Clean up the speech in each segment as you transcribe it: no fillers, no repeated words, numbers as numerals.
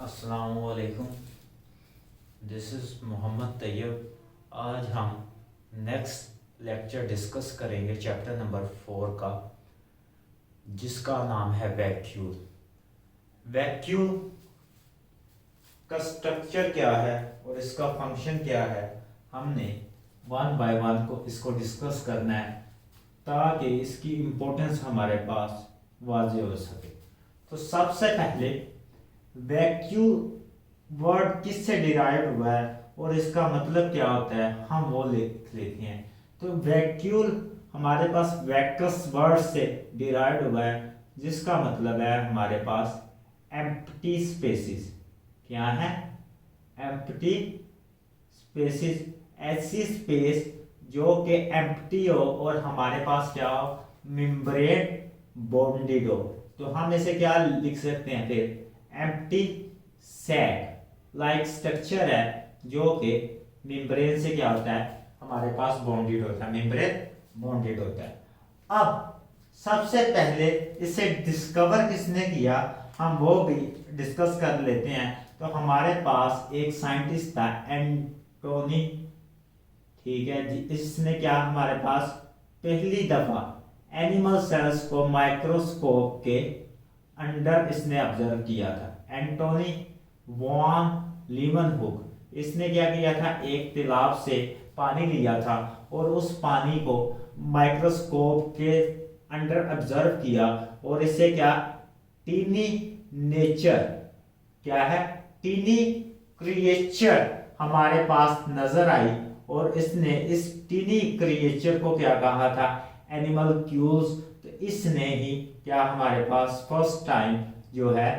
अस्सलामुअलैकुम। This is Mohammad Tayyab. आज हम नेक्स्ट लेक्चर डिस्कस करेंगे चैप्टर नंबर 4 का, जिसका नाम है वैक्यूल। वैक्यूल का स्ट्रक्चर क्या है और इसका फंक्शन क्या है, हमने वन बाय वन को इसको डिस्कस करना है ताकि इसकी इम्पोर्टेंस हमारे पास वाज़ेह हो सके। तो सबसे पहले वैक्यूल वर्ड किससे डिराइव हुआ है और इसका मतलब क्या होता है, हम वो लिख लेते हैं। तो वैक्यूल हमारे पास वैक्यूस वर्ड से डिराइव हुआ है, जिसका मतलब है हमारे पास एम्प्टी स्पेसिस। क्या है? एम्प्टी स्पेसिस, ऐसी स्पेस जो कि एम्प्टी हो और हमारे पास क्या हो, मेम्ब्रेन बॉन्डेड हो। तो हम इसे क्या लिख सकते हैं फिर, एम्प्टी सैक लाइक स्ट्रक्चर है जो कि मेम्ब्रेन से क्या होता है, हमारे पास बॉन्डेड होता है, मेम्ब्रेन बॉन्डेड होता है। अब सबसे पहले इसे डिस्कवर किसने किया, हम वो भी डिस्कस कर लेते हैं। तो हमारे पास एक साइंटिस्ट था, एंटोनी, ठीक है जी। इसने क्या हमारे पास पहली दफा एनिमल सेल्स को माइक्रोस्कोप के अंडर इसने ऑब्जर्व किया था। एंटोनी वॉन लीवनहुक, इसने क्या किया था, एक तालाब से पानी लिया था और उस पानी को माइक्रोस्कोप के अंडर ऑब्जर्व किया और इसे क्या, टीनी नेचर, क्या है, टीनी क्रिएचर हमारे पास नजर आई और इसने इस टीनी क्रिएचर को क्या कहा था, एनिमलक्यूल्स। तो इसने ही क्या हमारे पास फर्स्ट टाइम जो है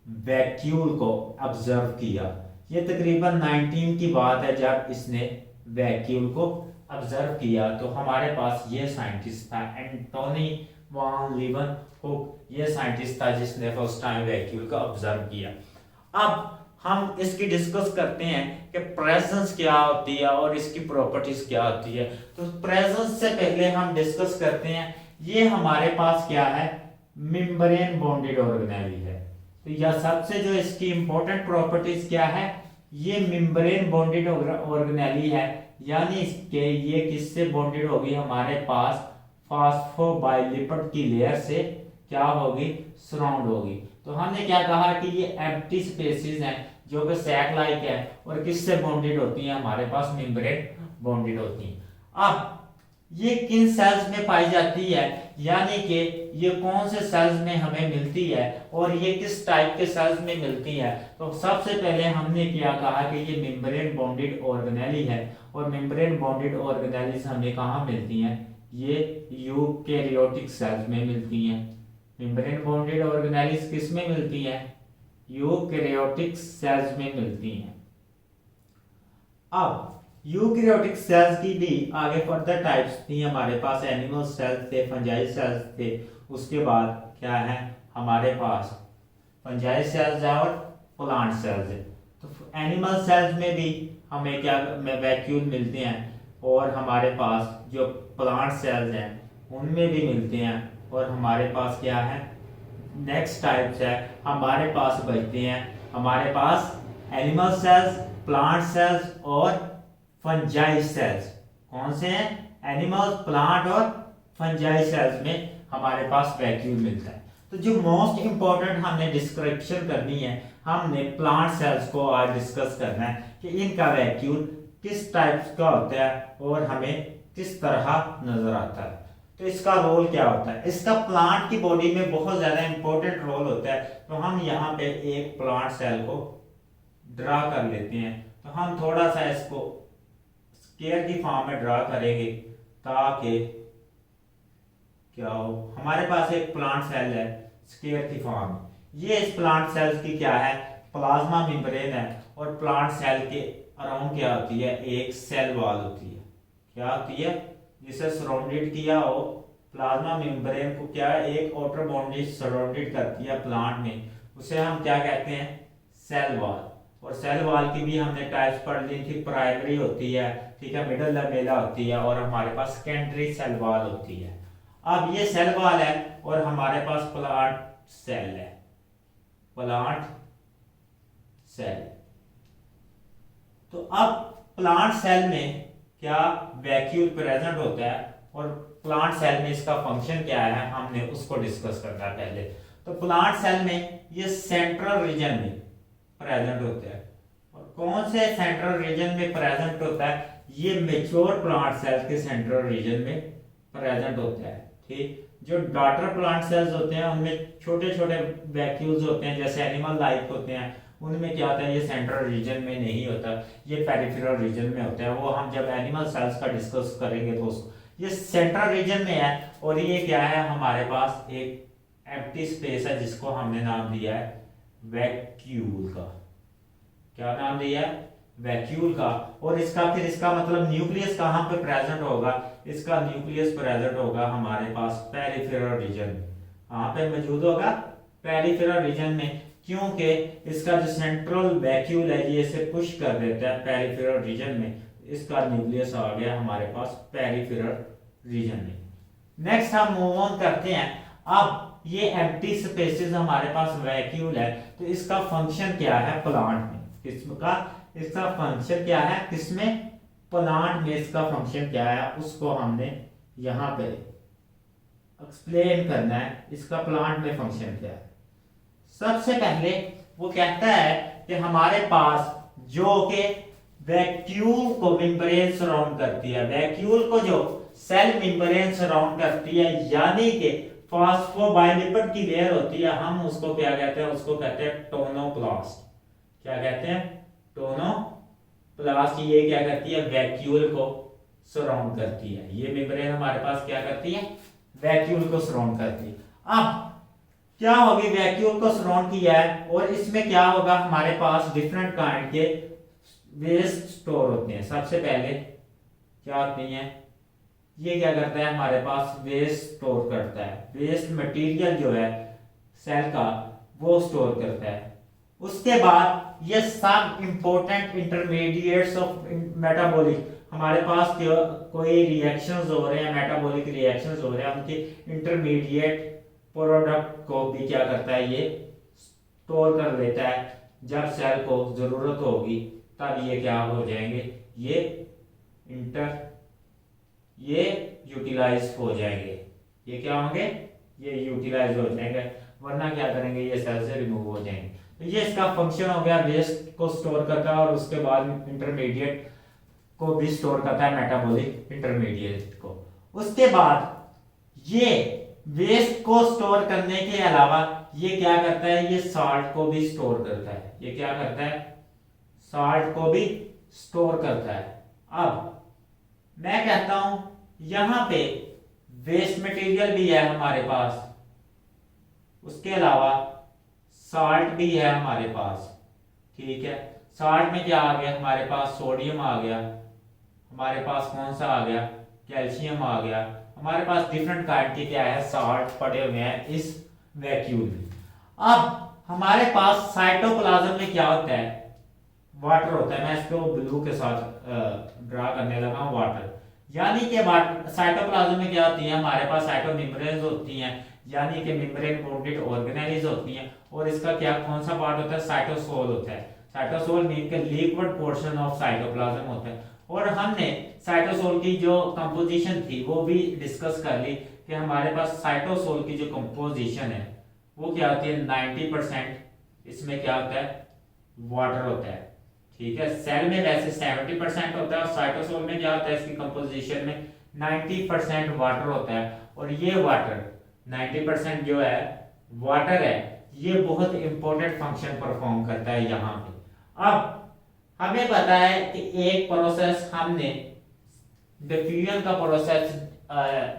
वैक्यूल को ऑब्जर्व किया। ये तकरीबन 19 की बात है जब इसने वैक्यूल को ऑब्जर्व किया। तो हमारे पास ये साइंटिस्ट था एंटोनी वॉन लीवनहुक, ये साइंटिस्ट था जिसने फर्स्ट टाइम वैक्यूल को ऑब्जर्व किया। अब हम इसकी डिस्कस करते हैं कि प्रेजेंस क्या होती है और इसकी प्रॉपर्टीज क्या होती है। तो प्रेजेंस से पहले हम डिस्कस करते हैं, ये हमारे पास क्या है, मेम्ब्रेन बॉन्डेड ऑर्गेनेली है। तो यह सबसे जो इसकी इंपॉर्टेंट प्रॉपर्टीज क्या है, ये मेम्ब्रेन बॉन्डेड ऑर्गेनेली है, यानी कि ये किससे बॉन्डेड होगी, हमारे पास फॉस्फोबाइलिपिड की लेयर से क्या होगी, सराउंड होगी। तो हमने क्या कहा कि ये एम्प्टी स्पेसिस हैं जो कि सैक लाइक है और किससे बॉन्डेड होती हैं, हमारे पास मेम्ब्रेन बॉन्डेड होती हैं। अब ये किन सेल्स में पाई जाती है, यानी कि ये कौन से सेल्स में हमें मिलती है और ये किस टाइप के सेल्स में मिलती है। तो सबसे पहले हमने क्या कहा कि ये मेम्ब्रेन बॉन्डेड ऑर्गेनेली है और मेम्ब्रेन बॉन्डेड ऑर्गेनेलीज हमें कहाँ मिलती हैं, ये यूकैरियोटिक सेल्स में मिलती हैं। मेम्ब्रेन बॉन्डेड ऑर्गेनेलीज किस में मिलती हैं, यूकैरियोटिक सेल्स में मिलती हैं। अब यूकैरियोटिक सेल्स की भी आगे फर्दर टाइप्स थी, हमारे पास एनिमल सेल्स थे, फंजाई सेल्स थे, उसके बाद क्या है हमारे पास फंजाई सेल्स है और प्लांट सेल्स है। तो एनिमल सेल्स में भी हमें क्या वैक्यूल मिलते हैं और हमारे पास जो प्लांट सेल्स हैं उनमें भी मिलते हैं। और हमारे पास क्या है, नेक्स्ट टाइप्स है हमारे पास बचते हैं, हमारे पास एनिमल सेल्स, प्लांट सेल्स और फंजाई सेल्स। कौन से हैं, एनिमल, प्लांट और फंजाई सेल्स में हमारे पास वैक्यूल मिलता है। तो जो मोस्ट इंपॉर्टेंट हमने डिस्क्रिप्शन करनी है, हमने प्लांट सेल्स को आज डिस्कस करना है कि इनका वैक्यूल किस टाइप का होता है और हमें किस तरह नजर आता है। तो इसका रोल क्या होता है, इसका प्लांट की बॉडी में बहुत ज्यादा इंपॉर्टेंट रोल होता है। तो हम यहाँ पे एक प्लांट सेल को ड्रा कर लेते हैं। तो हम थोड़ा सा इसको स्क्वायर की फॉर्म में ड्रा करेंगे ताकि क्या हो, हमारे पास एक प्लांट सेल है स्क्वायर की फॉर्म में। ये इस प्लांट सेल की क्या है, प्लाज्मा मेम्ब्रेन है और प्लांट सेल के अराउंड क्या होती है, एक सेल वॉल होती है। क्या होती है, जिसे सराउंडेड किया हो, प्लाज्मा मेम्ब्रेन को क्या एक आउटर बाउंड्री सराउंडेड करती है प्लांट में, उसे हम क्या कहते हैं, सेल वॉल। और सेल वॉल की भी हमने टाइप्स पढ़ ली थी, प्राइमरी होती है, ठीक है, मिडल लमेला होती है और हमारे पास सेकेंडरी सेल वॉल होती है। अब ये सेल वॉल है और हमारे पास प्लांट सेल है, प्लांट सेल। तो अब प्लांट सेल में क्या वैक्यूल प्रेजेंट होता है और प्लांट सेल में इसका फंक्शन क्या है, हमने उसको डिस्कस करना है पहले। तो प्लांट सेल में ये सेंट्रल रीजन में प्रेजेंट होता है। और कौन से सेंट्रल रीजन में प्रेजेंट होता है, ये मेच्योर प्लांट सेल के सेंट्रल रीजन में प्रेजेंट होता है। ठीक, जो डॉटर प्लांट सेल्स होते हैं उनमें छोटे छोटे वैक्यूल्स होते हैं, जैसे एनिमल लाइफ होते हैं, उनमें क्या होता है, ये सेंट्रल रीजन में नहीं होता, ये पेरिफेरल रीजन में होता है। वो हम जब एनिमल सेल्स का डिस्कस करेंगे तो उसको, ये सेंट्रल रीजन में है। और ये क्या है, हमारे पास एक एम्प्टी स्पेस है जिसको हमने नाम दिया है वैक्यूल का। क्या नाम दिया है, वैक्यूल का। और इसका फिर इसका मतलब न्यूक्लियस कहाँ पे प्रेजेंट होगा, इसका न्यूक्लियस प्रेजेंट होगा हमारे पास पेरिफेरल रीजन में। कहाँ पे मौजूद होगा, पेरिफेरल रीजन में, क्योंकि इसका जो सेंट्रल वैक्यूल है ये इसे पुश कर देता है पेरिफेरल रीजन में। इसका न्यूक्लियस आ गया हमारे पास पेरिफेरल रीजन में। नेक्स्ट हम मूव ऑन करते हैं। अब ये एम्प्टी स्पेसेस हमारे पास वैक्यूल है, तो इसका फंक्शन क्या है प्लांट में, किसका, इसका फंक्शन क्या है, किसमें, प्लांट में इसका फंक्शन क्या है, उसको हमने यहाँ पे एक्सप्लेन करना है। इसका प्लांट में फंक्शन क्या है। सबसे पहले वो कहता है कि हमारे पास जो कि वैक्यूल को मेम्ब्रेन सराउंड करती है, वैक्यूल को जो सेल मेम्ब्रेन सराउंड करती है, यानी कि फॉस्फोबाइलिपिड की लेयर होती है, हम उसको क्या कहते हैं, उसको कहते हैं टोनोप्लास्ट। क्या कहते हैं, टोनोप्लास्ट। ये क्या करती है, वैक्यूल को सराउंड करती है। ये मेम्ब्रेन हमारे पास क्या करती है, वैक्यूल को सराउंड करती है। अब क्या होगी, वैक्यूल को सराउंड किया है और इसमें क्या होगा, हमारे पास डिफरेंट काइंड के वेस्ट स्टोर होते हैं। सबसे पहले क्या होती हैं, ये क्या करता है, हमारे पास वेस्ट स्टोर करता है, वेस्ट मटेरियल जो है सेल का वो स्टोर करता है। उसके बाद ये सब इंपॉर्टेंट इंटरमीडिएट्स ऑफ मेटाबॉलिक, हमारे पास कोई रिएक्शंस हो रहे हैं, मेटाबॉलिक रिएक्शंस हो रहे हैं, उनके इंटरमीडिएट प्रोडक्ट को भी क्या करता है, ये स्टोर कर लेता है। जब सेल को जरूरत होगी तब ये क्या हो जाएंगे, ये यूटिलाइज हो जाएंगे। ये क्या होंगे, ये यूटिलाइज हो जाएंगे, वरना क्या करेंगे, ये सेल से रिमूव हो जाएंगे। तो ये इसका फंक्शन हो गया, वेस्ट को स्टोर करता है और उसके बाद इंटरमीडिएट को भी स्टोर करता है, मेटाबॉलिक इंटरमीडिएट को। उसके बाद ये वेस्ट को स्टोर करने के अलावा ये क्या करता है, ये साल्ट को भी स्टोर करता है। ये क्या करता है, साल्ट को भी स्टोर करता है। अब मैं कहता हूं यहां पे वेस्ट मटेरियल भी है हमारे पास, उसके अलावा साल्ट भी है हमारे पास। ठीक है, साल्ट में क्या आ गया, हमारे पास सोडियम आ गया, हमारे पास कौन सा आ गया, कैल्शियम आ गया। हमारे पास डिफरेंट काइंड के क्या है, साल्ट पड़े हुए हैं इस वैक्यूल में। अब हमारे पास साइटोप्लाज्म में क्या होता है, वाटर होता है। मैं इसको ब्लू के साथ ड्रा करने लगा हूं, वाटर। यानी कि साइटोप्लाज्म में क्या होती है, हमारे पास साइटोमेम्ब्रेन्स होती हैं, यानी कि मेम्ब्रेन कोटेड ऑर्गेनेल्स होती हैं। और इसका क्या कौन सा पार्ट होता है, साइटोसोल होता है। साइटोसोल मीन के लिक्विड पोर्शन ऑफ साइटोप्लाज्म होता है। और हमने साइटोसोल की जो कंपोजिशन थी वो भी डिस्कस कर ली कि हमारे पास साइटोसोल की जो कंपोजिशन है वो क्या होती है, 90% इसमें क्या होता है, वाटर होता है। ठीक है, सेल में वैसे 70% होता है और साइटोसोल में क्या होता है, इसकी कंपोजिशन में 90% वाटर होता है। और ये वाटर 90% जो है वाटर है, ये बहुत इंपॉर्टेंट फंक्शन परफॉर्म करता है यहाँ पे। अब हमें पता है कि एक प्रोसेस हमने डिफ्यूजन का प्रोसेस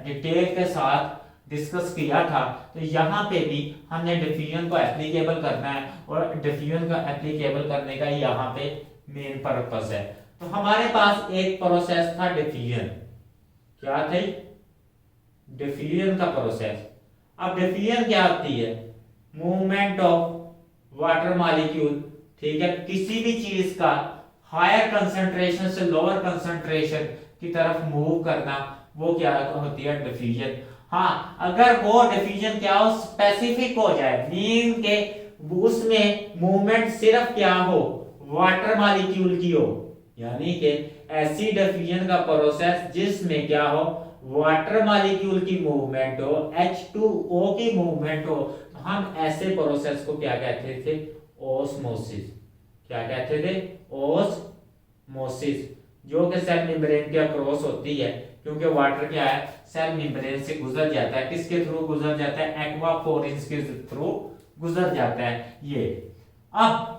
डिटेल के साथ डिस्कस किया था, तो यहाँ पे भी हमने डिफ्यूजन को एप्लीकेबल करना है और डिफ्यूजन का एप्लीकेबल करने का यहाँ पे मेन पर्पस है। तो हमारे पास एक प्रोसेस था डिफ्यूजन, क्या थी, डिफ्यूजन का प्रोसेस। अब डिफ्यूजन क्या होती है, मूवमेंट ऑफ वाटर मॉलिक्यूल। ठीक है, किसी भी चीज का हायर कंसंट्रेशन से लोअर कंसंट्रेशन की तरफ मूव करना, वो क्या होती है, डिफ्यूजन। हाँ, अगर वो डिफ्यूजन क्या हो, स्पेसिफिक हो जाए, मीन के उसमें मूवमेंट सिर्फ क्या हो, वाटर मॉलिक्यूल की हो, यानी कि एसिड डिफ्यूजन का प्रोसेस जिसमें क्या हो, वाटर मॉलिक्यूल की मूवमेंट हो, H2O की मूवमेंट हो, तो हम ऐसे प्रोसेस को क्या कहते थे, ओस्मोसिस। क्या कहते थे, ओस्मोसिस, जो कि सेल मेम्ब्रेन के अक्रॉस होती है, क्योंकि वाटर क्या है, सेल मेम्ब्रेन से गुजर जाता है, किसके थ्रू गुजर जाता है, एक्वापोरिन्स के थ्रू गुजर जाता है। ये अब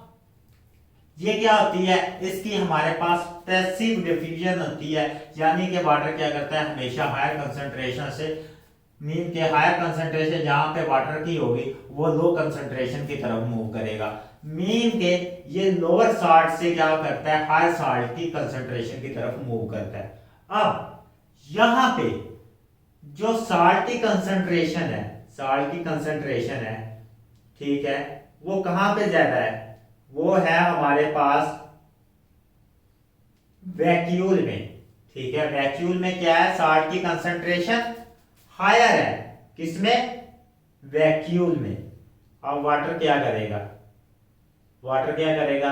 ये क्या होती है, इसकी हमारे पास पैसिव डिफ्यूजन होती है, यानी कि वाटर क्या करता है, हमेशा हायर कंसंट्रेशन से, मीन के हायर कंसंट्रेशन जहां पे वाटर की होगी वो लो कंसंट्रेशन की तरफ मूव करेगा, मीन के ये लोअर साल्ट से क्या करता है, हायर साल्ट की कंसंट्रेशन की तरफ मूव करता है। अब यहां पे जो साल्ट की कंसंट्रेशन है, साल्ट की कंसंट्रेशन है, ठीक है, वो कहां पे ज्यादा है, वो है हमारे पास वैक्यूल में। ठीक है, वैक्यूल में क्या है, साल्ट की कंसंट्रेशन हायर है, किसमें, वैक्यूल में। अब वाटर क्या करेगा, वाटर क्या करेगा,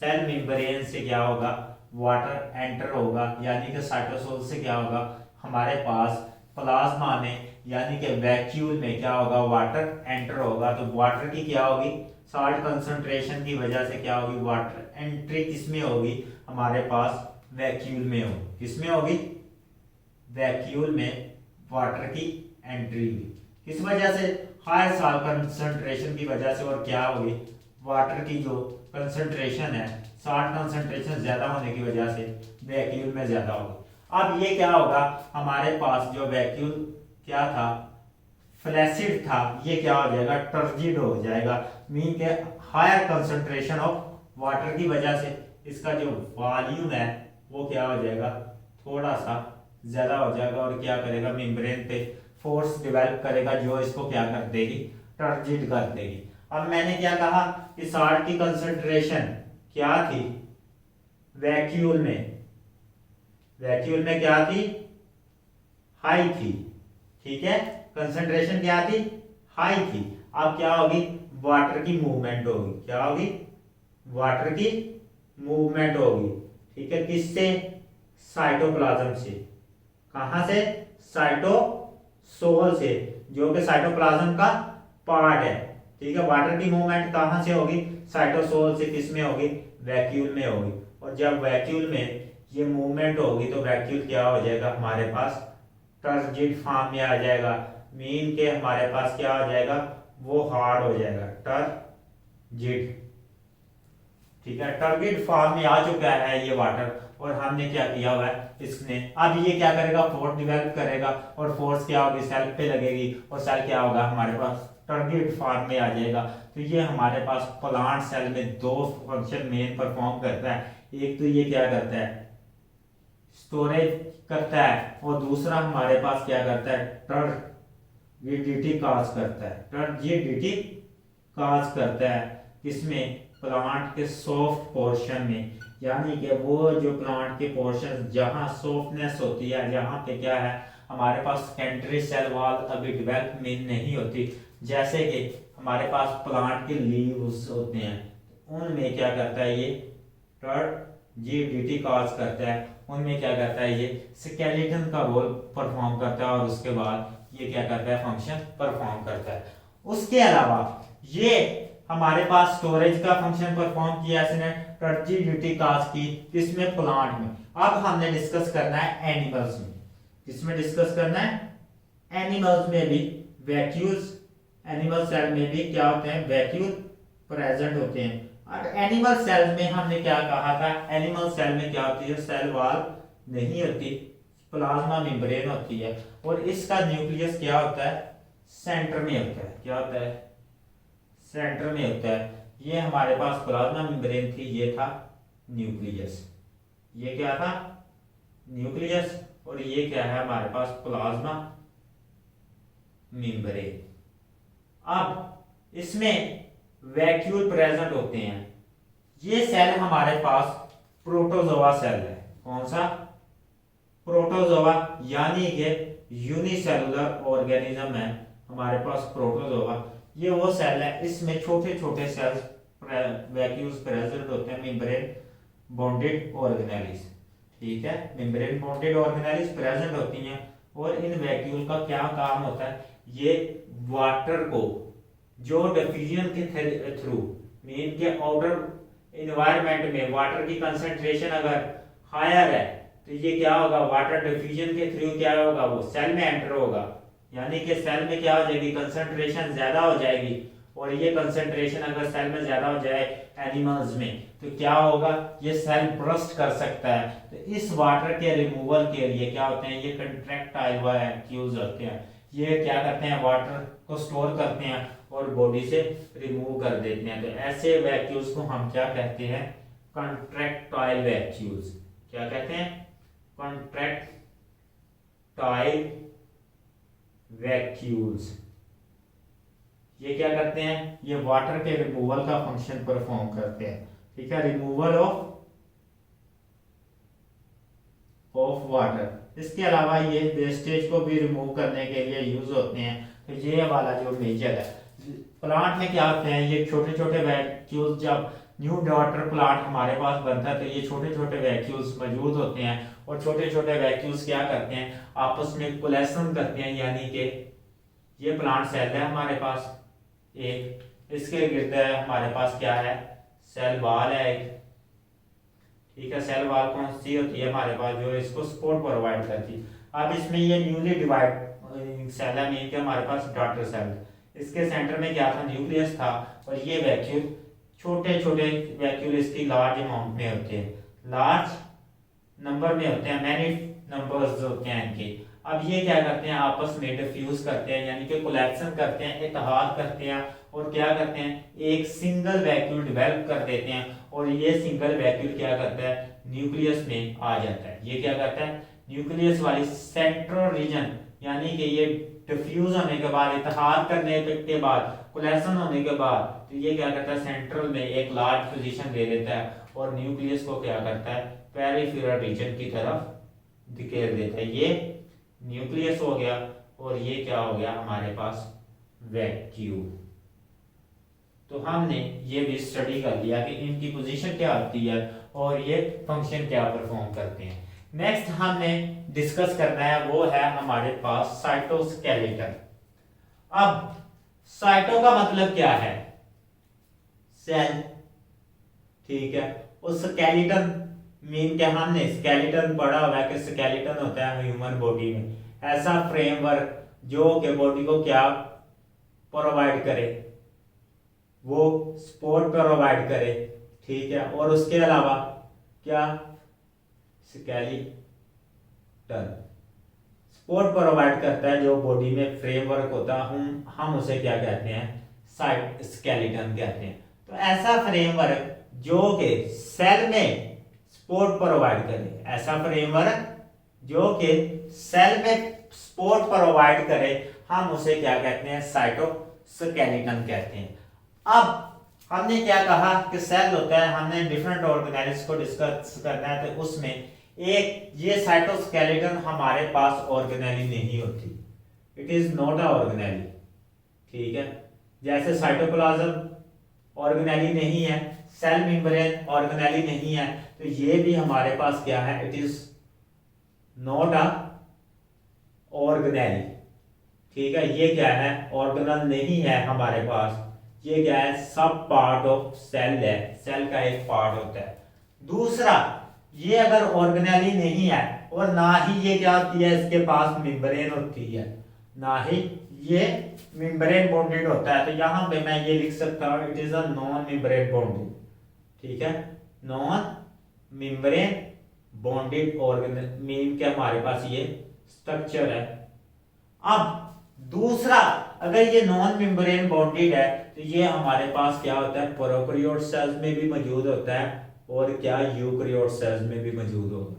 सेल मेम्ब्रेन से क्या होगा, वाटर एंटर होगा, यानी कि साइटोसोल से क्या होगा, हमारे पास प्लाज्मा में यानी कि वैक्यूल में क्या होगा, वाटर एंटर होगा। तो वाटर की क्या होगी, साल्ट कंसंट्रेशन की वजह से क्या होगी, वाटर एंट्री किसमें होगी, हमारे पास वैक्यूल में होगी, किसमें होगी, वैक्यूल में वाटर की एंट्री हुई, किस वजह से, हायर साल्ट कंसंट्रेशन की वजह से, और क्या होगी, वाटर की जो कंसंट्रेशन है, साल्ट कंसंट्रेशन ज्यादा होने की वजह से वैक्यूल में ज्यादा होगी। अब ये क्या होगा, हमारे पास जो वैक्यूल क्या था, फ्लैसिड था, ये क्या हो जाएगा, टर्जिड हो जाएगा, मीन के हायर कंसंट्रेशन ऑफ वाटर की वजह से इसका जो वॉल्यूम है वो क्या हो जाएगा, थोड़ा सा ज्यादा हो जाएगा, और क्या करेगा, मेम्ब्रेन पे फोर्स डेवलप करेगा, जो इसको क्या कर देगी, टर्जिड कर देगी। अब मैंने क्या कहा कि साल्ट की कंसंट्रेशन क्या थी, वैक्यूल में, वैक्यूल में क्या थी, हाई थी, ठीक है, कंसंट्रेशन क्या थी, हाई थी। अब क्या होगी, वाटर की मूवमेंट होगी, क्या होगी, वाटर की मूवमेंट होगी, ठीक है, किससे, साइटोप्लाज्म से, कहां से, साइटोसोल से, जो कि साइटोप्लाज्म का पार्ट है, ठीक है। वाटर की मूवमेंट कहां से होगी, साइटोसोल से, किसमें होगी, वैक्यूल में होगी। और जब वैक्यूल में ये मूवमेंट होगी तो वैक्यूल क्या हो जाएगा, हमारे पास टर्जिड फॉर्म में आ जाएगा, मीन के हमारे पास क्या हो जाएगा, वो हार्ड हो जाएगा, टर्जिड, ठीक है, टर्जिड फॉर्म में आ चुका है ये वाटर। और हमने क्या किया हुआ है, इसने अब ये क्या करेगा, फोर्स डेवलप करेगा, और फोर्स क्या होगी, सेल पे लगेगी, और सेल क्या होगा, हमारे पास टर्जिड फॉर्म में आ जाएगा। तो ये हमारे पास प्लांट सेल में दो फंक्शन मेन परफॉर्म करता है, एक तो ये क्या करता है, स्टोरेज करता है, और दूसरा हमारे पास क्या करता है, टर्जिडिटी काज करता है, टर्जिडिटी काज करता है, किसमें, प्लांट के सॉफ्ट पोर्शन में, यानी कि वो जो प्लांट के पोर्शन जहां सॉफ्टनेस होती है, जहां पे क्या है, हमारे पास सेकेंडरी सेल वॉल अभी डेवलपमेंट नहीं होती, जैसे कि हमारे पास प्लांट के लीव्स होते हैं, उनमें क्या करता है ये टर्जिडिटी कॉज करता है, उनमें क्या करता है ये स्केलेटन का रोल परफॉर्म करता है, और उसके बाद ये क्या करता है, फंक्शन परफॉर्म करता है। उसके अलावा ये हमारे पास स्टोरेज का फंक्शन परफॉर्म किया इसने, टर्जिडिटी कॉज की, किसमें, प्लांट में। अब हमने डिस्कस करना है एनिमल्स में, किसमें डिस्कस करना है, एनिमल्स में भी वैक्यूल्स, एनिमल सेल में भी क्या होते हैं, वैक्यूल प्रेजेंट होते हैं। और एनिमल सेल में हमने क्या कहा था, एनिमल सेल में क्या होती है, सेल वॉल नहीं होती, प्लाज्मा मेम्ब्रेन होती है, और इसका न्यूक्लियस क्या होता है, सेंटर में होता है, क्या होता है, सेंटर में होता है। ये हमारे पास प्लाज्मा मेम्ब्रेन थी, ये था न्यूक्लियस, ये क्या था, न्यूक्लियस, और ये क्या है हमारे पास, प्लाज्मा मेम्ब्रेन। अब इसमें वैक्यूल प्रेजेंट होते हैं। ये सेल हमारे पास प्रोटोजोआ सेल है, कौन सा, प्रोटोजोआ, यानी कि यूनिसेलुलर ऑर्गेनिज्म है हमारे पास प्रोटोजोआ। ये वो सेल है, इसमें छोटे छोटे सेल्स वैक्यूल्स प्रेजेंट होते हैं, मेम्ब्रेन बॉन्डेड ऑर्गेनेलिस। ठीक है, मेम्ब्रेन बॉन्डेड ऑर्गेनेलिस प्रेजेंट होती हैं और इन वैक्यूल का क्या काम होता है, ये वाटर को जो डिफ्यूजन के थ्रू मीन के आउटर इन्वायरमेंट में वाटर की कंसंट्रेशन अगर हायर है तो ये क्या होगा, वाटर डिफ्यूजन के थ्रू क्या होगा, वो सेल में एंटर होगा, यानी कि सेल में क्या हो जाएगी, कंसंट्रेशन ज्यादा हो जाएगी। और ये कंसंट्रेशन अगर सेल में ज्यादा हो जाए एनिमल्स में तो क्या होगा, ये सेल ब्रस्ट कर सकता है। तो इस वाटर के रिमूवल के लिए क्या होते हैं, ये कंट्रैक्टाइल वैक्यूल्स होते हैं, ये क्या करते हैं, वाटर को स्टोर करते हैं और बॉडी से रिमूव कर देते हैं। तो ऐसे वैक्यूल्स को हम क्या कहते हैं, कंट्रैक्टाइल वैक्यूल्स। क्या कहते हैं, कंट्रैक्टाइल वैक्यूल्स। ये क्या करते हैं, ये वाटर के रिमूवल का फंक्शन परफॉर्म करते हैं। ठीक है, रिमूवल ऑफ वाटर। इसके अलावा ये वेस्टेज को भी रिमूव करने के लिए यूज होते हैं। तो ये वाला जो मेजर है, प्लांट में क्या होते हैं, ये छोटे छोटे वैक्यूल्स, जब न्यू वाटर प्लांट हमारे पास बनता है तो ये छोटे छोटे वैक्यूल्स मौजूद होते हैं और छोटे छोटे वैक्यूल्स क्या करते हैं, आपस में कोलेशन करते हैं। यानी कि ये प्लांट सेल है हमारे पास एक, इसके गिर्द हमारे पास क्या है, सेल वाल है एक। ठीक है, सेल वाल कौन सी होती है हमारे पास, जो इसको सपोर्ट प्रोवाइड करती है। अब इसमें ये न्यूली डिवाइड सेल है, मीन के हमारे पास डॉटर सेल, इसके सेंटर में क्या था, न्यूक्लियस था और ये वैक्यूल छोटे छोटे वैक्यूल इसकी लार्ज अमाउंट में होते हैं, लार्ज नंबर में होते हैं, मैनी नंबर्स होते हैं इनके। अब ये क्या करते हैं, आपस में डिफ्यूज करते हैं, यानी कि कोलैप्सन करते हैं, इत्तेहाद करते हैं और क्या करते हैं, एक सिंगल वैक्यूल डेवलप कर देते हैं। और ये सिंगल वैक्यूल क्या करता है, न्यूक्लियस में आ जाता है। ये क्या करता है, न्यूक्लियस वाली सेंट्रल रीजन, यानी कि ये डिफ्यूज होने के बाद, इत्तेहाद करने के बाद, कोलैप्सन होने के बाद, तो ये क्या करता है, सेंट्रल में एक लार्ज पोजीशन दे देता है और न्यूक्लियस को क्या करता है, पेरिफेरल रीजन की तरफ धकेल देता है। ये न्यूक्लियस हो गया और ये क्या हो गया हमारे पास, वैक्यूल। तो हमने ये भी स्टडी कर लिया कि इनकी पोजीशन क्या होती है और ये फंक्शन क्या परफॉर्म करते हैं। नेक्स्ट हमने डिस्कस करना है वो है हमारे पास साइटोस्केलेटन। अब साइटो का मतलब क्या है, सेल। ठीक है, उस स्केलेटन मीन के हमने स्केलेटन पढ़ा हुआ है कि स्केलेटन होता है ह्यूमन बॉडी में ऐसा फ्रेमवर्क जो कि बॉडी को क्या प्रोवाइड करे, वो सपोर्ट प्रोवाइड करे। ठीक है, और उसके अलावा क्या, स्केलेटन सपोर्ट प्रोवाइड करता है जो बॉडी में फ्रेमवर्क होता है, हम उसे क्या कहते हैं, साइट स्केलेटन कहते हैं। तो ऐसा फ्रेमवर्क जो कि सेल में सपोर्ट प्रोवाइड करे, ऐसा फ्रेमवर्क जो कि सेल में सपोर्ट प्रोवाइड करे, हम उसे क्या कहते हैं, साइटोस्केलेटन कहते हैं। अब हमने क्या कहा कि सेल होता है, हमने डिफरेंट ऑर्गेनेल्स को डिस्कस करना है, तो उसमें एक ये साइटोस्केलेटन हमारे पास ऑर्गेनेली नहीं होती, it is not a organelle. ठीक है, जैसे साइटोप्लाज्म ऑर्गेनेली नहीं है, सेल मेम्ब्रेन ऑर्गेनेली नहीं है, तो ये भी हमारे पास क्या है, it is not a organelle. ठीक है, ये क्या है, ऑर्गेनल नहीं है हमारे पास, ये क्या है, सब पार्ट ऑफ सेल है, सेल का एक पार्ट होता है। दूसरा, ये अगर ऑर्गेनेली नहीं है और ना ही ये क्या होती है, इसके पास मेम्ब्रेन होती है, ना ही ये मेम्ब्रेन बॉन्डेड होता है, तो यहां पे मैं ये लिख सकता हूं, it is a non membrane bonded. ठीक है, non membrane bonded organelle mean के हमारे पास ये स्ट्रक्चर है। अब दूसरा, अगर ये नॉन मेम्ब्रेन बॉन्डेड है तो ये हमारे पास क्या होता है, प्रोकैरियोट सेल्स में भी मौजूद होता है और क्या यूकैरियोट सेल्स में भी मौजूद होगा।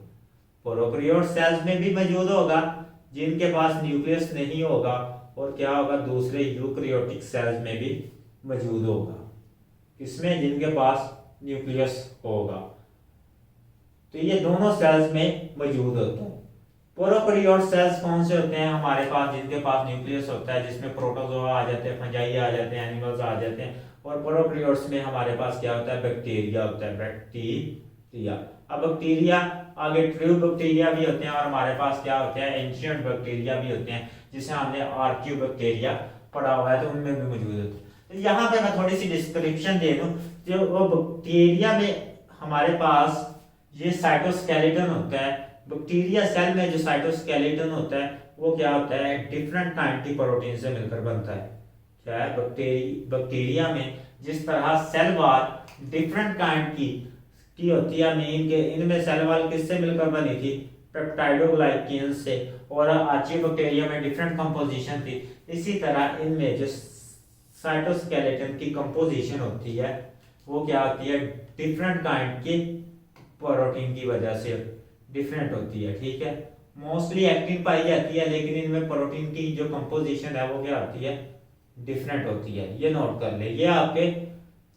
प्रोकैरियोट सेल्स में भी मौजूद होगा जिनके पास न्यूक्लियस नहीं होगा, और क्या होगा, दूसरे यूकैरियोटिक सेल्स में भी मौजूद होगा, किसमें, जिनके पास न्यूक्लियस होगा। तो ये दोनों सेल्स में मौजूद होता है। प्रोकैरियोट सेल्स कौन से होते हैं हमारे पास, जिनके पास न्यूक्लियस होता है, जिसमें प्रोटोजोआ आ जाते हैं, फंजाई आ जाते हैं, एनिमल्स आ जाते हैं। और प्रोकैरियोट्स में हमारे पास क्या होता है, बैक्टीरिया होता है, बैक्टीरिया। अब बैक्टीरिया आगे ट्रू बैक्टीरिया भी होते हैं, और हमारे पास क्या होते हैं, एंशिएंट बैक्टीरिया भी होते हैं, जिसे हमने आर्कियो बैक्टीरिया पढ़ा हुआ है, तो उनमें भी मौजूद होते हैं। तो यहाँ पे मैं थोड़ी सी डिस्क्रिप्शन दे दूं। जो वो बैक्टीरिया में हमारे पास ये साइटोस्केलेटन होता है। बैक्टीरिया सेल में जो साइटोस्केलेटन होता है वो क्या होता है, डिफरेंट काइंड की प्रोटीन से मिलकर बनता है। क्या है, बैक्टीरिया में जिस तरह सेल वॉल डिफरेंट काइंड की होती है, मीन के इनमें सेल वॉल किससे मिलकर बनी थी, पेप्टाइडोग्लाइकेन से, और आर्चियोबैक्टीरिया में डिफरेंट कंपोजिशन थी। इसी तरह इनमें जो साइटोस्केलेटन की कंपोजिशन होती है वो क्या होती है, डिफरेंट काइंड की प्रोटीन की वजह से डिफरेंट होती है। ठीक है, मोस्टली एक्टिन पाई जाती है, लेकिन इनमें प्रोटीन की जो कंपोजिशन है वो क्या होती है, डिफरेंट होती है। ये नोट कर ले, ये आपके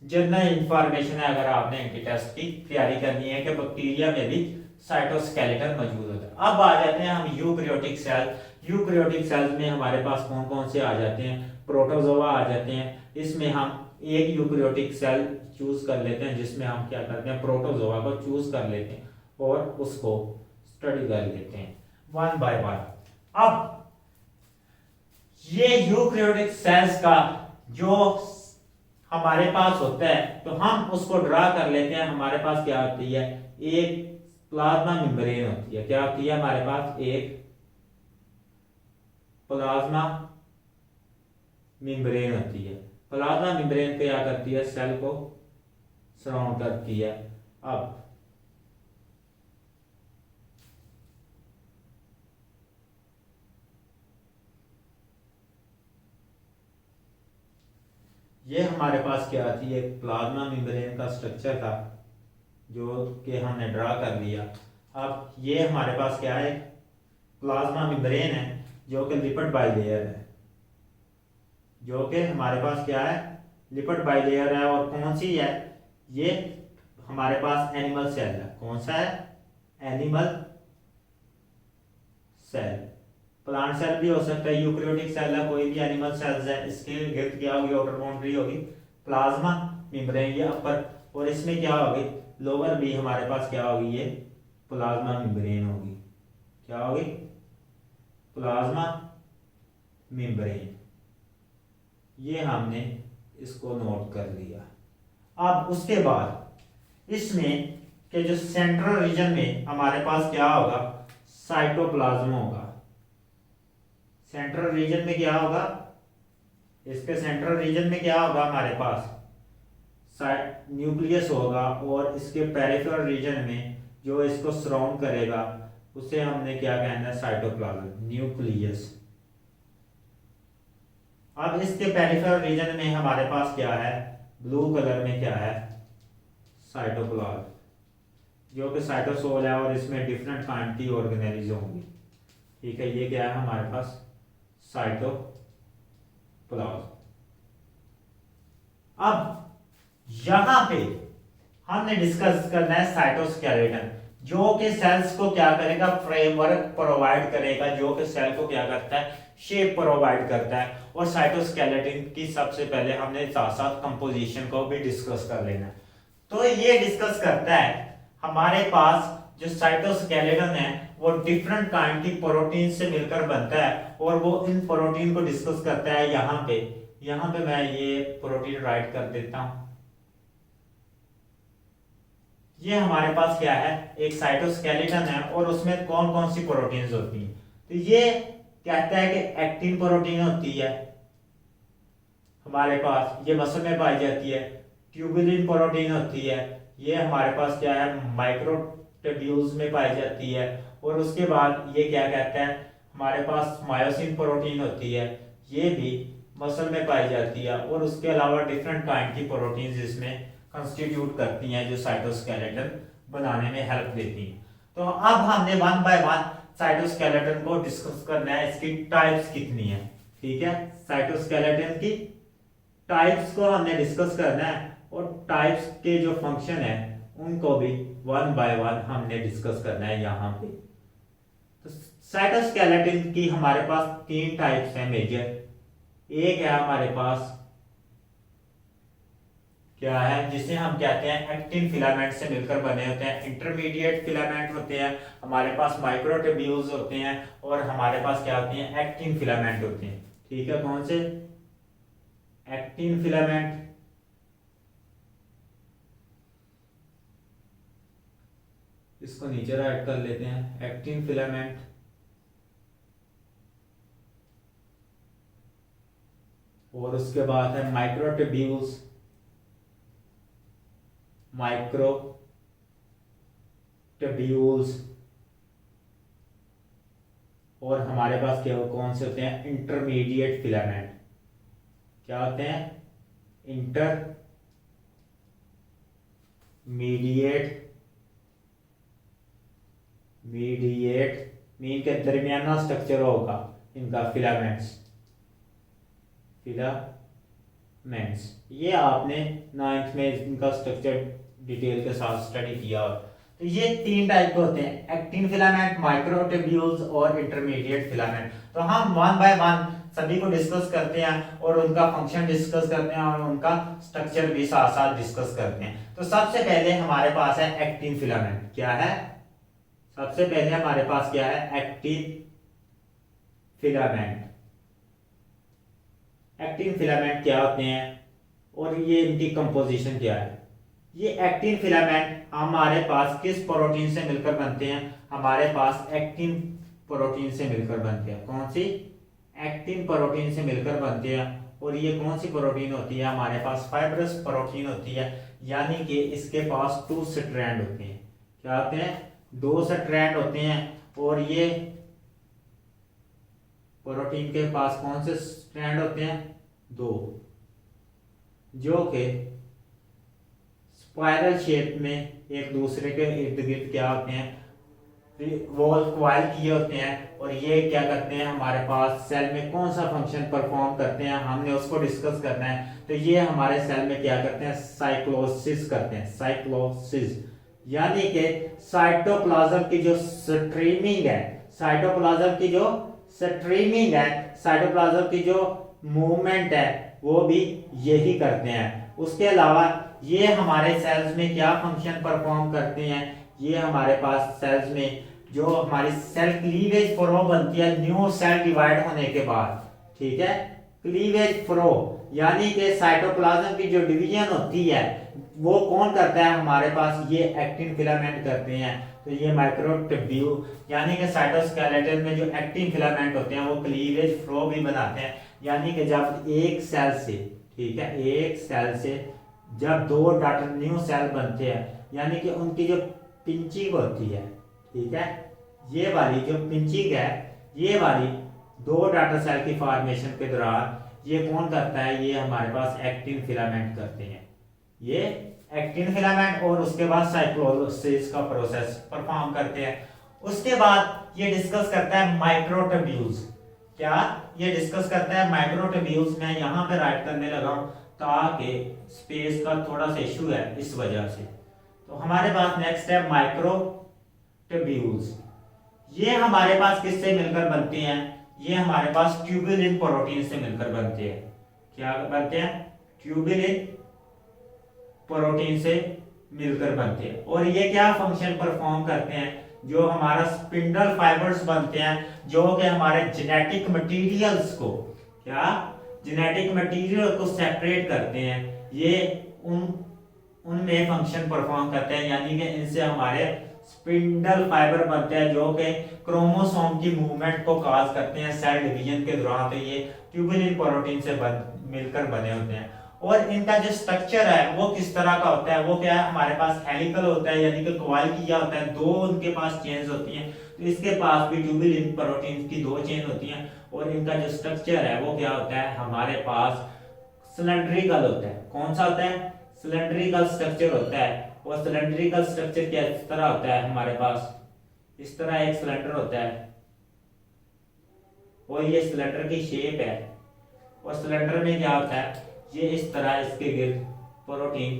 जनरल इंफॉर्मेशन है अगर आपने एंटी टेस्ट की तैयारी करनी है कि बैक्टीरिया में भी साइटोस्केलेटन मौजूद होता है। अब आ जाते हैं हम यूकैरियोटिक सेल। यूकैरियोटिक सेल्स में हमारे पास कौन कौन से आ जाते हैं, प्रोटोजोआ आ जाते हैं। इसमें हम एक यूकैरियोटिक सेल चूज कर लेते हैं, जिसमें हम क्या करते हैं, प्रोटोजोआ को चूज कर लेते हैं और उसको स्टडी कर लेते हैं वन बाय वन। अब ये यूकैरियोटिक सेल्स का जो हमारे पास होता है तो हम उसको ड्रा कर लेते हैं। हमारे पास क्या होती है, एक प्लाज्मा मेम्ब्रेन होती है। क्या होती है, हमारे पास एक प्लाज्मा मेम्ब्रेन होती है। प्लाज्मा मेम्ब्रेन क्या करती है, सेल को सराउंड करती है। अब ये हमारे पास क्या आती है, प्लाज्मा मेम्ब्रेन का स्ट्रक्चर था जो कि हमने ड्रा कर लिया। अब ये हमारे पास क्या है, प्लाज्मा मेम्ब्रेन है जो कि लिपिड बाइलेयर है, जो कि हमारे पास क्या है, लिपिड बाइलेयर है। और कौन सी है, ये हमारे पास एनिमल सेल है। कौन सा है, एनिमल सेल। प्लांट सेल भी हो सकता है, यूकैरियोटिक सेल है, कोई भी एनिमल सेल्स है। इसके गिर्द क्या होगी, आउटर बाउंड्री होगी प्लाज्मा मेम्ब्रेन, ये अपर, और इसमें क्या होगी, लोअर भी हमारे पास क्या होगी, ये प्लाज्मा मेम्ब्रेन होगी। क्या होगी, प्लाज्मा मेम्ब्रेन। ये हमने इसको नोट कर लिया। अब उसके बाद इसमें के जो सेंट्रल रीजन में हमारे पास क्या होगा, साइटोप्लाज्म होगा। सेंट्रल रीजन में क्या होगा, इसके सेंट्रल रीजन में क्या होगा, हमारे पास न्यूक्लियस होगा, और इसके पेरिफेरल रीजन में जो इसको सराउंड करेगा उसे हमने क्या कहना है, साइटोप्लाज्म, न्यूक्लियस। अब इसके पेरिफेरल रीजन में हमारे पास क्या है, ब्लू कलर में क्या है, साइटोप्लाज्म, जो कि साइटोसोल है, और इसमें डिफरेंट काइंड की ऑर्गेनेल्स होंगी। ठीक है, ये क्या है हमारे पास, साइटोप्लाज्म। अब यहां पे हमने डिस्कस करना है साइटोस्केलेटन, जो कि सेल्स को क्या करेगा, फ्रेमवर्क प्रोवाइड करेगा, जो कि सेल को क्या करता है, शेप प्रोवाइड करता है। और साइटोस्केलेटन की सबसे पहले हमने साथ साथ कंपोजिशन को भी डिस्कस कर लेना है। तो ये डिस्कस करता है हमारे पास जो साइटोस्केलेटन है वो डिफरेंट काइंड की प्रोटीन से मिलकर बनता है, और वो इन प्रोटीन को डिस्कस करता है। यहाँ पे मैं ये प्रोटीन राइट कर देता हूं। ये हमारे पास क्या है, एक साइटोस्केलेटन है, और उसमें कौन कौन सी प्रोटीन्स होती हैं। तो ये कहता है कि एक्टिन प्रोटीन होती है हमारे पास, ये मसल में पाई जाती है। ट्यूबुलिन प्रोटीन होती है, ये हमारे पास क्या है, माइक्रोट्यूब्यूल्स में पाई जाती है। और उसके बाद ये क्या कहता है, हमारे पास मायोसिन प्रोटीन होती है, ये भी मसल में पाई जाती है। और उसके अलावा डिफरेंट काइंड की प्रोटीन्स इसमें कंस्टिट्यूट करती हैं, जो साइटोस्केलेटन बनाने में हेल्प देती हैं। तो अब हमने वन बाय वन साइटोस्केलेटन को डिस्कस करना है, इसकी टाइप्स कितनी है। ठीक है, साइटोस्केलेटन की टाइप्स को हमने डिस्कस करना है, और टाइप्स के जो फंक्शन है उनको भी वन बाय वन हमने डिस्कस करना है यहाँ पे। तो साइटोस्केलेटन की हमारे पास तीन टाइप्स हैं मेजर। एक है हमारे पास क्या है, जिसे हम कहते हैं एक्टिन फिलामेंट से मिलकर बने होते हैं। इंटरमीडिएट फिलामेंट होते हैं, हमारे पास माइक्रोट्यूब्यूल्स होते हैं, और हमारे पास क्या होती हैं, एक्टिन फिलामेंट होते हैं। ठीक है, कौन से? एक्टिन फिलामेंट, इसको नीचे राइट कर लेते हैं, एक्टिन फिलामेंट। और उसके बाद है माइक्रोट्यूब्यूल्स, माइक्रोट्यूब्यूल्स। और हमारे पास क्या कौन से होते हैं, इंटरमीडिएट फिलामेंट। क्या होते हैं? इंटरमीडिएट मीन के दरमियाना स्ट्रक्चर होगा इनका, फिलामेंट्स। ये आपने 9th में इनका स्ट्रक्चर डिटेल के साथ स्टडी किया। तो ये तीन टाइप के होते हैं, एक्टिन फिलामेंट, माइक्रोट्यूब्यूल्स और इंटरमीडिएट फिलामेंट। तो हम वन बाय वन सभी को डिस्कस करते हैं और उनका फंक्शन डिस्कस करते हैं और उनका स्ट्रक्चर भी साथ साथ डिस्कस करते हैं। तो सबसे पहले हमारे पास है एक्टिन फिलामेंट। क्या है? सबसे पहले हमारे पास क्या है, एक्टिन फिलामेंट। एक्टिन फिलामेंट क्या होते हैं और ये इनकी कंपोजिशन क्या है? ये एक्टिन फिलामेंट हमारे पास किस प्रोटीन से मिलकर बनते हैं? हमारे पास एक्टिन प्रोटीन से मिलकर बनते हैं। कौन सी? एक्टिन प्रोटीन से मिलकर बनते हैं। और ये कौन सी प्रोटीन होती है? हमारे पास फाइब्रस प्रोटीन होती है, यानी कि इसके पास 2 स्ट्रैंड होते हैं। क्या होते हैं? 2 स्ट्रैंड होते हैं। और ये प्रोटीन के पास कौन से स्ट्रैंड होते हैं? 2, जो कि स्पाइरल शेप में एक दूसरे के इर्द गिर्द क्या होते हैं, वॉल क्वाइल किए होते हैं। और ये क्या करते हैं, हमारे पास सेल में कौन सा फंक्शन परफॉर्म करते हैं, हमने उसको डिस्कस करना है। तो ये हमारे सेल में क्या करते हैं, साइक्लोसिस करते हैं। साइक्लोसिस यानी कि साइटोप्लाज्म की जो स्ट्रीमिंग है, साइटोप्लाज्म की जो स्ट्रीमिंग है, साइटोप्लाज्म की जो मूवमेंट है, वो भी यही करते हैं। उसके अलावा ये हमारे सेल्स में क्या फंक्शन परफॉर्म करते हैं, ये हमारे पास सेल्स में जो हमारी सेल क्लीवेज फ्लो बनती है न्यू सेल डिवाइड होने के बाद, ठीक है, क्लीवेज फ्लो यानी कि साइटोप्लाज्म की जो डिवीजन होती है वो कौन करता है, हमारे पास ये एक्टिन फिलामेंट करते हैं। तो ये माइक्रोट्यूब्यूल यानी कि साइटोस्केलेटन में जो एक्टिन फिलामेंट होते हैं वो क्लीवेज फ्लो भी बनाते हैं। यानी कि जब एक सेल से, ठीक है, एक सेल से जब 2 डॉटर न्यू सेल बनते हैं, यानी कि उनकी जो पिंचिंग होती है, ठीक है, ये वाली जो पिंचिंग है, ये वाली 2 डॉटर सेल की फॉर्मेशन के दौरान ये कौन करता है, ये हमारे पास एक्टिन फिलामेंट करते हैं। ये एक्टिन फिलामेंट और उसके बाद साइक्लोसिस का प्रोसेस परफॉर्म करते हैं। उसके बाद ये डिस्कस करता है माइक्रोट्यूब्यूल्स। क्या ये डिस्कस करता है माइक्रोट्यूब्यूल्स? मैं यहाँ पे राइट करने लगा हूँ ताकि स्पेस का थोड़ा सा इशू है इस वजह से। तो हमारे पास नेक्स्ट है माइक्रोट्यूब्यूल्स। ये हमारे पास किससे मिलकर बनते हैं? ये हमारे पास ट्यूबुलिन प्रोटीन से मिलकर बनते हैं। क्या बनते हैं? ट्यूबुलिन प्रोटीन से मिलकर बनते हैं। और ये क्या फंक्शन परफॉर्म करते हैं? जो हमारा स्पिंडल फाइबर्स बनते हैं, जो कि हमारे जेनेटिक मटेरियल्स को, क्या, जेनेटिक मटेरियल को सेपरेट करते हैं, ये उनमें फंक्शन परफॉर्म करते हैं। यानी कि इनसे हमारे स्पिंडल फाइबर बनते हैं जो कि क्रोमोसोम की मूवमेंट को काज करते हैं सेल डिवीजन के दौरान। तो ये ट्यूबुलिन प्रोटीन से मिलकर बने होते हैं। और इनका जो स्ट्रक्चर है वो किस तरह का होता है? वो क्या है, हमारे पास हेलिकल होता है, यानी कि कॉइल किया होता है, 2 उनके पास चेन्स होती हैं। तो इसके पास भी ट्यूबुलिन प्रोटीन की 2 चेन होती हैं। और इनका जो स्ट्रक्चर है वो क्या होता है, हमारे पास सिलेंड्रिकल होता है। कौन सा होता है? सिलेंड्रिकल स्ट्रक्चर होता है। और सिलेंड्रिकल स्ट्रक्चर किस तरह होता है, हमारे पास इस तरह एक सिलेंडर होता है और ये सिलेंडर की शेप है। और सिलेंडर में क्या होता है, ये इस तरह इसके गिर्द प्रोटीन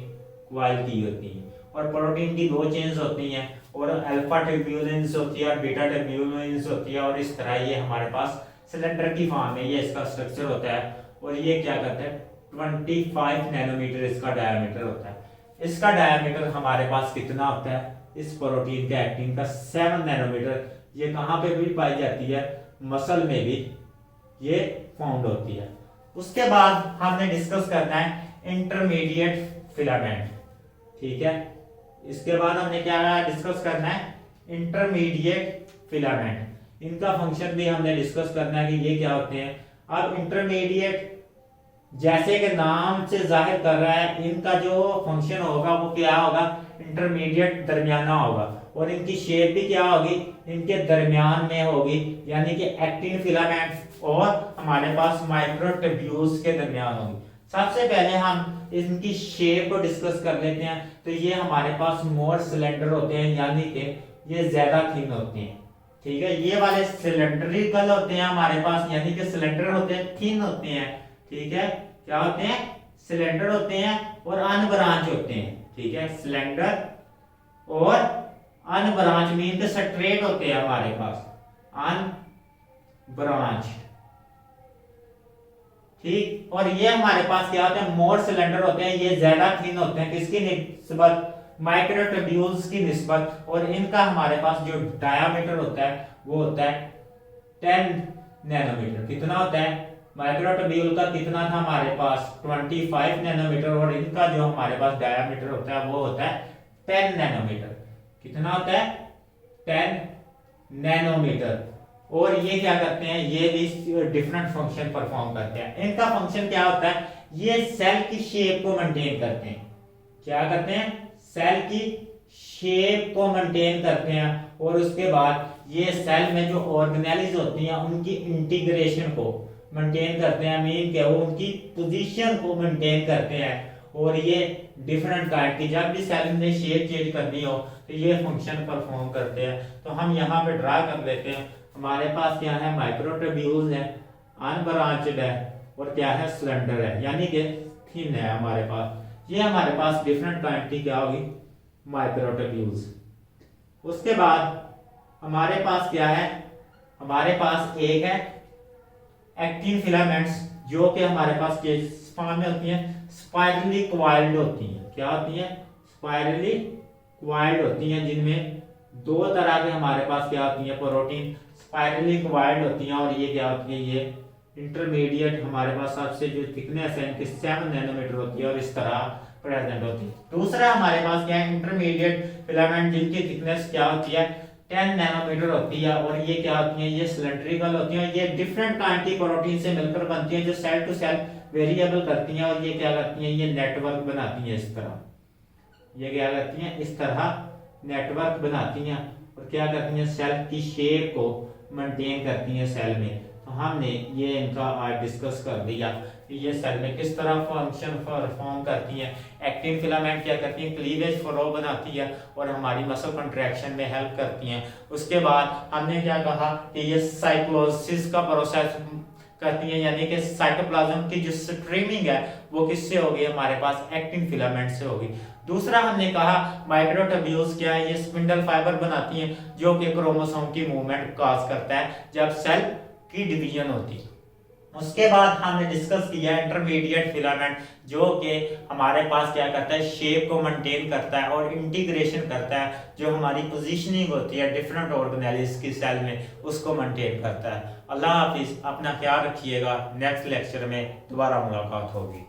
क्वाइल की होती है। और प्रोटीन की 2 चेन्स होती हैं और अल्फा ट्यूब्यूलेंस होती है और बीटा ट्यूब्यूलेंस होती है, और इस तरह ये हमारे पास सिलेंडर की फॉर्म में ये इसका स्ट्रक्चर होता है। और ये क्या करता है 25 नैनोमीटर इसका डायमीटर होता है। इसका डायमीटर हमारे पास कितना होता है इस प्रोटीन के एक्टिन का 7 नैनोमीटर। ये कहाँ पे भी पाई जाती है, मसल में भी ये फाउंड होती है। उसके बाद हमने डिस्कस करना है इंटरमीडिएट फिलामेंट, ठीक है। इसके बाद हमने क्या डिस्कस करना है, इंटरमीडिएट फिलामेंट। इनका फंक्शन भी हमने डिस्कस करना है कि ये क्या होते हैं। अब इंटरमीडिएट जैसे कि नाम से जाहिर कर रहा है, इनका जो फंक्शन होगा वो क्या होगा, इंटरमीडिएट दरमियाना होगा, और इनकी शेप भी क्या होगी, इनके दरमियान में होगी, यानी कि एक्टिन फिलामेंट्स और हमारे पास माइक्रोट्यूब्यूल्स के दरमियान होगी। सबसे पहले हम इनकी शेप को डिस्कस कर लेते हैं। तो ये हमारे पास मोर सिलेंडर होते हैं, यानी कि ये ज्यादा थिन होते हैं, ठीक है। ये वाले सिलेंड्रिकल होते हैं हमारे पास, यानी कि सिलेंडर होते हैं, थिन होते हैं, ठीक है। क्या होते हैं, सिलेंडर होते हैं और अनब्रांच होते हैं, ठीक है। सिलेंडर और अनब्रांच मीन के स्ट्रेट होते हैं हमारे पास, अनब्रांच, ठीक। और ये हमारे पास क्या होते हैं, मोर सिलेंडर होते हैं, ये ज्यादा थिन होते हैं, किसकी निस्बत, माइक्रोट्यूब्यूल्स की निस्बत। और इनका हमारे पास जो डायामीटर होता है वो होता है 10 नैनोमीटर। कितना होता है, माइक्रोट्यूब्यूल का कितना था हमारे पास 25 नैनोमीटर, और इनका जो हमारे पास डायामीटर होता है वो होता है 10 नैनोमीटर। कितना होता है, 10 नैनोमीटर। और ये क्या करते हैं, ये भी डिफरेंट फंक्शन परफॉर्म करते हैं। इनका फंक्शन क्या होता है, ये सेल की शेप को मेंटेन करते हैं। क्या करते हैं, सेल की शेप को मेंटेन करते हैं। और उसके बाद ये सेल में जो ऑर्गेनेल्स होती हैं उनकी इंटीग्रेशन को मेंटेन करते हैं, मीन क्या वो उनकी पोजीशन को मेंटेन करते हैं। और ये डिफरेंट काइंड की, जब भी सेल में शेप चेंज करनी हो तो ये फंक्शन परफॉर्म करते हैं। तो हम यहाँ पे ड्रा कर लेते हैं। हमारे पास क्या है, माइक्रोट्यूब्यूल्स है, अनब्रांच्ड है, और क्या है, सिलेंडर है, यानी कि थिन है हमारे पास। ये हमारे पास डिफरेंट काइंड की क्या होगी, माइक्रोट्यूब्यूल्स। उसके बाद हमारे पास क्या है, हमारे पास एक है एक्टिन फिलामेंट्स, जो कि हमारे पास किस फॉर्म में होती हैं, स्पाइरली क्वाइल्ड होती हैं। क्या होती हैं, स्पाइरली क्वाइल्ड होती हैं, जिनमें दो तरह के हमारे पास क्या होती हैं, प्रोटीन स्पाइरली क्वाइल्ड होती हैं। और ये क्या होती है, ये इंटरमीडिएट हमारे पास सबसे जो थिकनेस है इनकी 7 नैनोमीटर होती है, और इस तरह प्रेजेंट होती है। दूसरा हमारे पास क्या है, इंटरमीडिएट फिलामेंट, जिनकी थिकनेस क्या होती है, 10 नैनोमीटर होती है। और ये क्या होती है, ये सिलेंड्रिकल होती है। ये डिफरेंट काइंड की प्रोटीन से मिलकर बनती हैं, जो सेल टू सेल वेरिएबल करती हैं। और ये क्या करती हैं, ये नेटवर्क बनाती हैं इस तरह, ये क्या करती हैं, इस तरह नेटवर्क बनाती हैं। और क्या करती हैं, सेल की शेप को मेंटेन करती हैं सेल में। तो हमने ये इनका आज डिस्कस कर दिया कि ये सेल में किस तरह फंक्शन परफॉर्म करती हैं। एक्टिन फिलामेंट क्या करती हैं, क्लीवेज फ्लो बनाती है और हमारी मसल कंट्रैक्शन में हेल्प करती हैं। उसके बाद हमने क्या कहा कि ये साइक्लोसिस का प्रोसेस करती है, यानी कि साइटोप्लाज्म की जो स्ट्रीमिंग है वो किससे होगी, हमारे पास एक्टिन फिलामेंट से होगी। दूसरा हमने कहा माइक्रोट्यूब्यूल्स क्या है, ये स्पिंडल फाइबर बनाती हैं, जो कि क्रोमोसोम की मूवमेंट कॉज करता है जब सेल की डिवीजन होती है। उसके बाद हमने डिस्कस किया इंटरमीडिएट फिलामेंट, जो कि हमारे पास क्या करता है, शेप को मेंटेन करता है और इंटीग्रेशन करता है, जो हमारी पोजीशनिंग होती है डिफरेंट ऑर्गेनेल्स की सेल में, उसको मेंटेन करता है। अल्लाह हाफिज, अपना ख्याल रखिएगा। नेक्स्ट लेक्चर में दोबारा मुलाकात होगी।